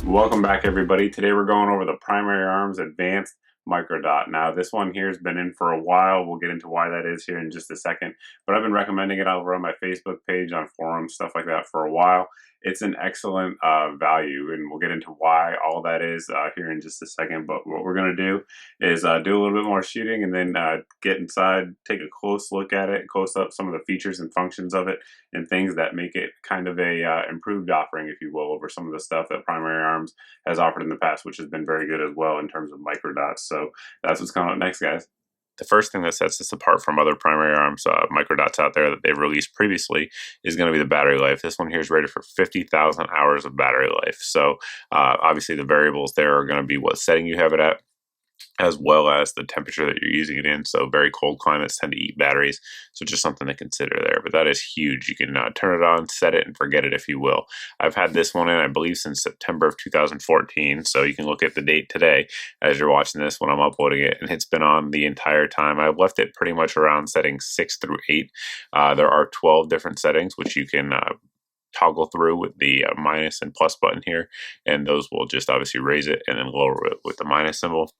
Welcome back, everybody. Today we're going over the Primary Arms Advanced Microdot. Now, this one here has been in for a while. We'll get into why that is here in just a second. But I've been recommending it over on my Facebook page, on forums, stuff like that for a while. It's an excellent value, and we'll get into why all that is here in just a second. But what we're going to do is do a little bit more shooting and then get inside, take a close look at it, close up some of the features and functions of it, and things that make it kind of a improved offering, if you will, over some of the stuff that Primary Arms has offered in the past, which has been very good as well in terms of microdots. So that's what's coming up next, guys. The first thing that sets this apart from other Primary Arms microdots out there that they've released previously is going to be the battery life. This one here is rated for 50,000 hours of battery life. So obviously the variables there are going to be what setting you have it at, as well as the temperature that you're using it in. So very cold climates tend to eat batteries, so just something to consider there. But that is huge. You can turn it on, set it, and forget it, if you will. I've had this one in, I believe, since September of 2014, so you can look at the date today as you're watching this when I'm uploading it, and it's been on the entire time. I've left it pretty much around settings 6 through 8. There are 12 different settings, which you can toggle through with the minus and plus button here, and those will just obviously raise it and then lower it with the minus symbol.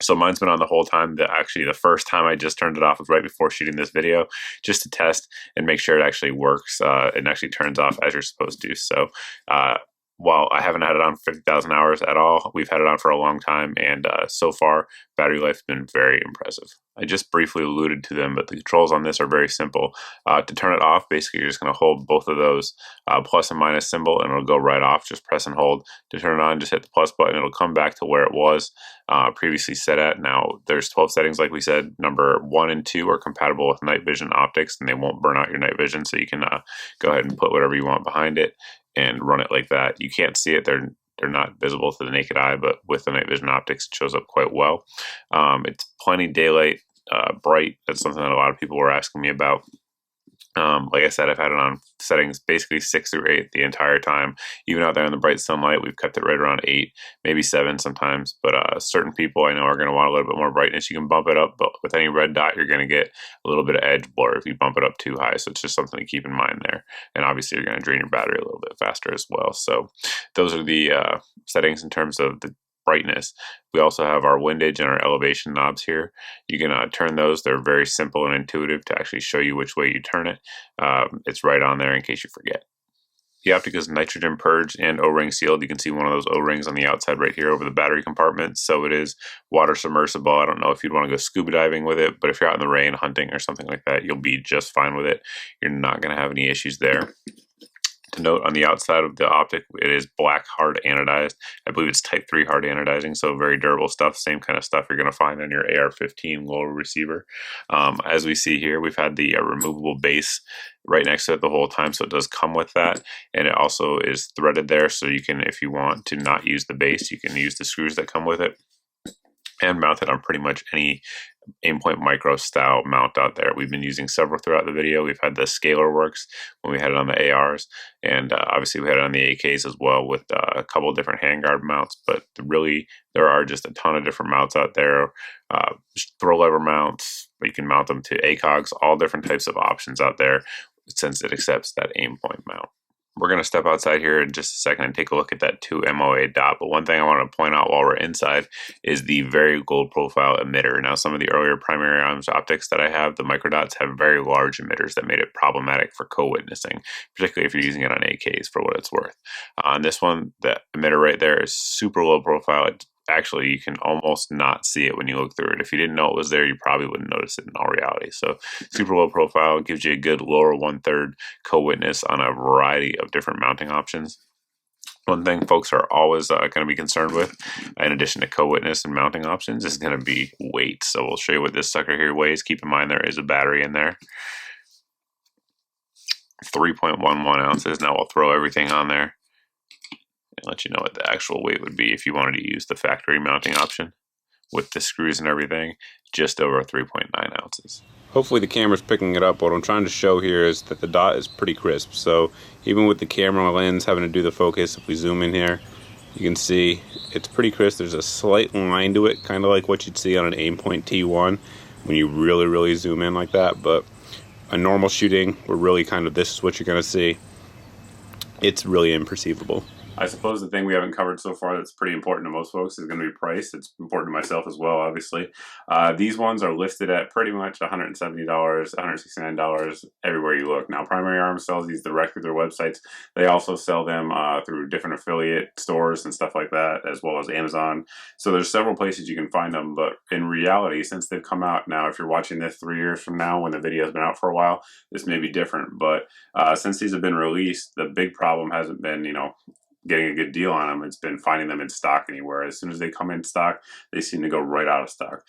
So mine's been on the whole time. Actually, the first time I just turned it off was right before shooting this video, just to test and make sure it actually works and actually turns off as you're supposed to. So while I haven't had it on 50,000 hours at all, we've had it on for a long time, and so far, battery life's been very impressive. I just briefly alluded to them, but the controls on this are very simple. To turn it off, basically, you're just going to hold both of those plus and minus symbol, and it'll go right off. Just press and hold. To turn it on, just hit the plus button. It'll come back to where it was previously set at. Now, there's 12 settings, like we said. Number 1 and 2 are compatible with night vision optics, and they won't burn out your night vision, so you can go ahead and put whatever you want behind it and run it like that. You can't see it. They're not visible to the naked eye, but with the night vision optics, it shows up quite well. It's plenty daylight, bright. That's something that a lot of people were asking me about. Like I said, I've had it on settings basically 6 through 8 the entire time. Even out there in the bright sunlight, we've kept it right around 8, maybe 7 sometimes. But certain people I know are going to want a little bit more brightness. You can bump it up, but with any red dot, you're going to get a little bit of edge blur if you bump it up too high. So it's just something to keep in mind there. And obviously, you're going to drain your battery a little bit faster as well. So those are the settings in terms of the brightness. We also have our windage and our elevation knobs here. You can turn those. They're very simple and intuitive to actually show you which way you turn it. It's right on there in case you forget. The optic is nitrogen purged and O-ring sealed. You can see one of those O-rings on the outside right here over the battery compartment. So it is water submersible. I don't know if you'd want to go scuba diving with it, but if you're out in the rain hunting or something like that, you'll be just fine with it. You're not going to have any issues there. To note, on the outside of the optic, it is black hard anodized. I believe it's type 3 hard anodizing, so very durable stuff. Same kind of stuff you're going to find on your AR-15 lower receiver. As we see here, we've had the removable base right next to it the whole time, so it does come with that. And it also is threaded there, so you can, if you want to not use the base, you can use the screws that come with it and mount it on pretty much any Aimpoint Micro style mount out there. We've been using several throughout the video. We've had the Scalar Works when we had it on the ARs, and obviously we had it on the AKs as well with a couple different handguard mounts, but really there are just a ton of different mounts out there. Throw lever mounts, you can mount them to ACOGs, all different types of options out there since it accepts that Aimpoint mount. We're going to step outside here in just a second and take a look at that 2 MOA dot. But one thing I want to point out while we're inside is the very gold profile emitter. Now, some of the earlier Primary Arms optics that I have, the microdots have very large emitters that made it problematic for co-witnessing, particularly if you're using it on AKs for what it's worth. On this one, the emitter right there is super low profile. Actually, you can almost not see it when you look through it. If you didn't know it was there, you probably wouldn't notice it in all reality. So super low profile, gives you a good lower 1/3 co-witness on a variety of different mounting options. One thing folks are always going to be concerned with, in addition to co-witness and mounting options, is going to be weight. So we'll show you what this sucker here weighs. Keep in mind there is a battery in there. 3.11 ounces. Now we'll throw everything on there and let you know what the actual weight would be if you wanted to use the factory mounting option with the screws and everything. Just over 3.9 ounces. Hopefully the camera's picking it up. What I'm trying to show here is that the dot is pretty crisp. So even with the camera lens having to do the focus, if we zoom in here, you can see it's pretty crisp. There's a slight line to it, kind of like what you'd see on an Aimpoint T1 when you really zoom in like that. But a normal shooting, we're really kind of, this is what you're going to see. It's really imperceivable. I suppose the thing we haven't covered so far that's pretty important to most folks is going to be price. It's important to myself as well, obviously. These ones are listed at pretty much $170, $169 everywhere you look. Now, Primary Arms sells these directly through their websites. They also sell them through different affiliate stores and stuff like that, as well as Amazon. So there's several places you can find them, but in reality, since they've come out now, if you're watching this 3 years from now when the video has been out for a while, this may be different. But since these have been released, the big problem hasn't been, getting a good deal on them. It's been finding them in stock anywhere. As soon as they come in stock, they seem to go right out of stock.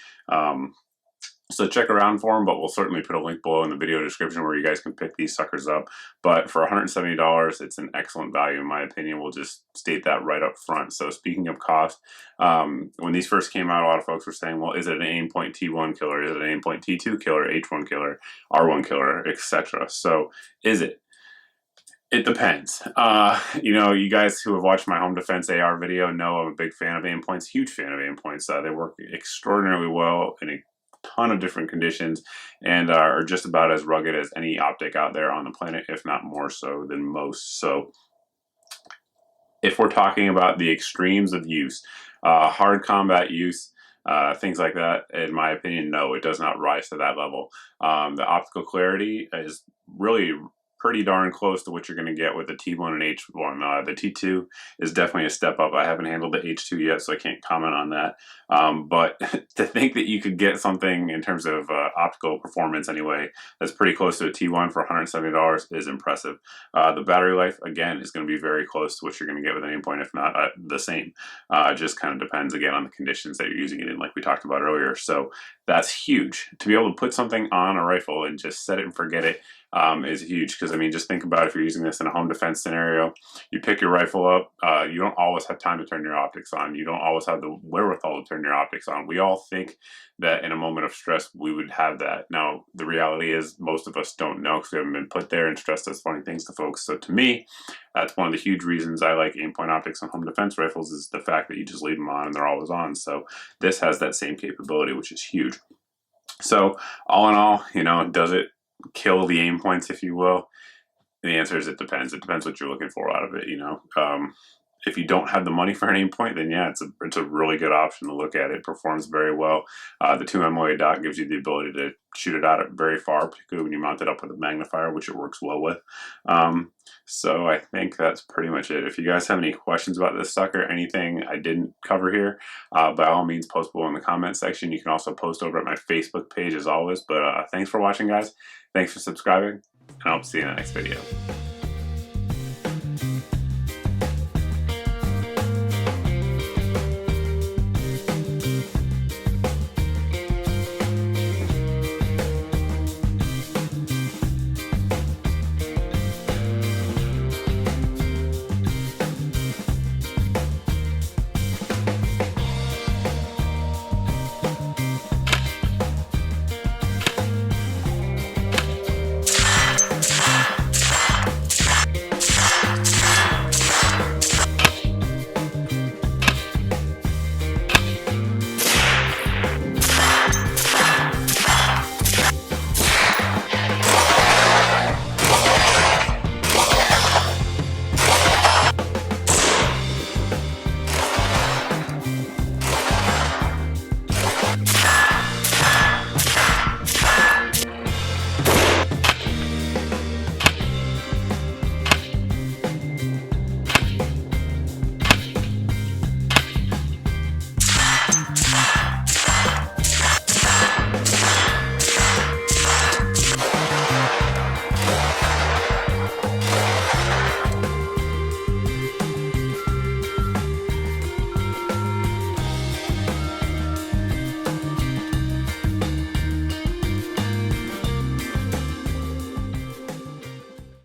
So check around for them, but we'll certainly put a link below in the video description where you guys can pick these suckers up. But for $170, it's an excellent value in my opinion. We'll just state that right up front. So speaking of cost, when these first came out, a lot of folks were saying, well, is it an aim-point T1 killer? Is it an aim-point T2 killer, H1 killer, R1 killer, etc.? So is it? It depends. You guys who have watched my home defense AR video know I'm a big fan of aim points, huge fan of aim points. They work extraordinarily well in a ton of different conditions and are just about as rugged as any optic out there on the planet, if not more so than most. So if we're talking about the extremes of use, hard combat use, things like that, in my opinion, no, it does not rise to that level. The optical clarity is really pretty darn close to what you're going to get with the T1 and H1. The T2 is definitely a step up. I haven't handled the H2 yet, so I can't comment on that. But to think that you could get something in terms of optical performance anyway, that's pretty close to a T1 for $170 is impressive. The battery life, again, is going to be very close to what you're going to get with an aim point, if not the same. It just kind of depends, again, on the conditions that you're using it in, like we talked about earlier. So that's huge. To be able to put something on a rifle and just set it and forget it is huge, because I mean, just think about if you're using this in a home defense scenario, you pick your rifle up, you don't always have time to turn your optics on, you don't always have the wherewithal to turn your optics on. We all think that in a moment of stress we would have that. Now the reality is most of us don't know, because we haven't been put there, and stress does funny things to folks. So to me, that's one of the huge reasons I like aim point optics on home defense rifles, is the fact that you just leave them on and they're always on. So this has that same capability, which is huge. So all in all, does it kill the aim points, if you will? The answer is it depends. It depends what you're looking for out of it. If you don't have the money for an aim point, then yeah, it's a really good option to look at. It performs very well. The 2 MOA dot gives you the ability to shoot it out at very far, particularly when you mount it up with a magnifier, which it works well with. So I think that's pretty much it. If you guys have any questions about this sucker, anything I didn't cover here, by all means post below in the comment section. You can also post over at my Facebook page as always. But thanks for watching, guys. Thanks for subscribing, and I hope to see you in the next video.